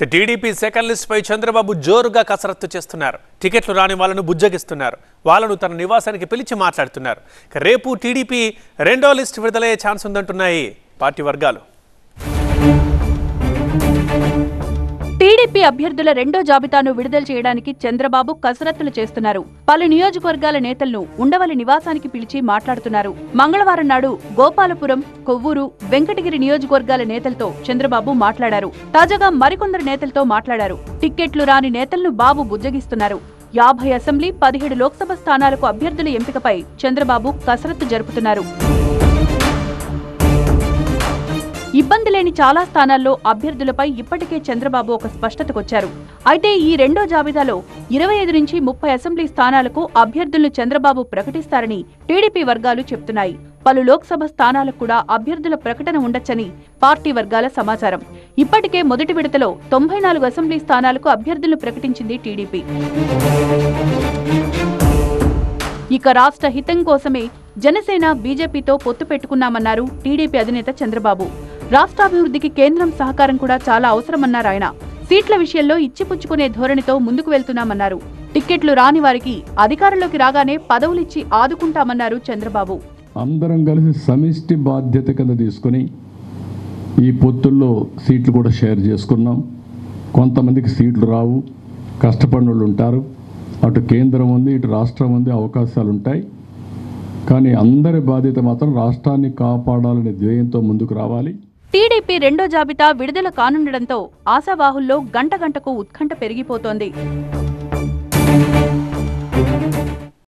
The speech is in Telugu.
టీడీపీ సెకండ్ లిస్ట్ పై చంద్రబాబు జోరుగా కసరత్తు చేస్తున్నారు. టికెట్లు రాని వాళ్ళను బుజ్జగిస్తున్నారు. వాళ్ళను తన నివాసానికి పిలిచి మాట్లాడుతున్నారు. రేపు టీడీపీ రెండో లిస్ట్ విడుదలయ్యే ఛాన్స్ ఉందంటున్నాయి పార్టీ వర్గాలు. టీడీపీ అభ్యర్థుల రెండో జాబితాను విడుదల చేయడానికి చంద్రబాబు కసరత్తులు చేస్తున్నారు. పలు నియోజకవర్గాల నేతలను ఉండవల్లి నివాసానికి పిలిచి మాట్లాడుతున్నారు. మంగళవారం నాడు గోపాలపురం, కొవ్వూరు, వెంకటగిరి నియోజకవర్గాల నేతలతో చంద్రబాబు మాట్లాడారు. తాజాగా మరికొందరు నేతలతో మాట్లాడారు. టిక్కెట్లు రాని నేతలను బాబు బుజ్జగిస్తున్నారు. 50 అసెంబ్లీ, 17 లోక్సభ స్థానాలకు అభ్యర్థుల ఎంపికపై చంద్రబాబు కసరత్తు జరుపుతున్నారు. ఇబ్బంది లేని చాలా స్థానాల్లో అభ్యర్థులపై ఇప్పటికే చంద్రబాబు ఒక స్పష్టతకొచ్చారు. అయితే ఈ రెండో జాబితాలో 25 నుంచి 30 అసెంబ్లీ స్థానాలకు అభ్యర్థులను చంద్రబాబు ప్రకటిస్తారని టీడీపీ వర్గాలు చెబుతున్నాయి. పలు లోక్సభ స్థానాలకు కూడా అభ్యర్థుల ప్రకటన ఉండొచ్చని పార్టీ వర్గాల సమాచారం. ఇప్పటికే మొదటి విడతలో 94 అసెంబ్లీ స్థానాలకు అభ్యర్థులను ప్రకటించింది టీడీపీ. ఇక రాష్ట్ర హితం కోసమే జనసేన, బీజేపీతో పొత్తు పెట్టుకున్నామన్నారు టీడీపీ అధినేత చంద్రబాబు. రాష్ట్రాభివృద్ధికి కేంద్రం సహకారం కూడా చాలా అవసరమన్నారు ఆయన. సీట్ల విషయంలో ఇచ్చిపుచ్చుకునే ధోరణితో ముందుకు వెళ్తున్నామన్నారు. టిక్కెట్లు రాని వారికి అధికారంలోకి రాగానే పదవులిచ్చి ఆదుకుంటామన్నారు చంద్రబాబు. అందరం కలిసి సమిష్టి బాధ్యత కింద తీసుకుని ఈ పొత్తుల్లో సీట్లు కూడా షేర్ చేసుకున్నాం. కొంతమందికి సీట్లు రావు, కష్టపడిన వాళ్ళు ఉంటారు. అటు కేంద్రం ఉంది, ఇటు రాష్ట్రం ఉంది, అవకాశాలు ఉంటాయి. కానీ అందరి బాధ్యత మాత్రం రాష్ట్రాన్ని కాపాడాలనే ధ్యేయంతో ముందుకు రావాలి. టీడీపీ రెండో జాబితా విడుదల కానుండడంతో ఆశావాహుల్లో గంట గంటకు ఉత్కంఠ పెరిగిపోతోంది.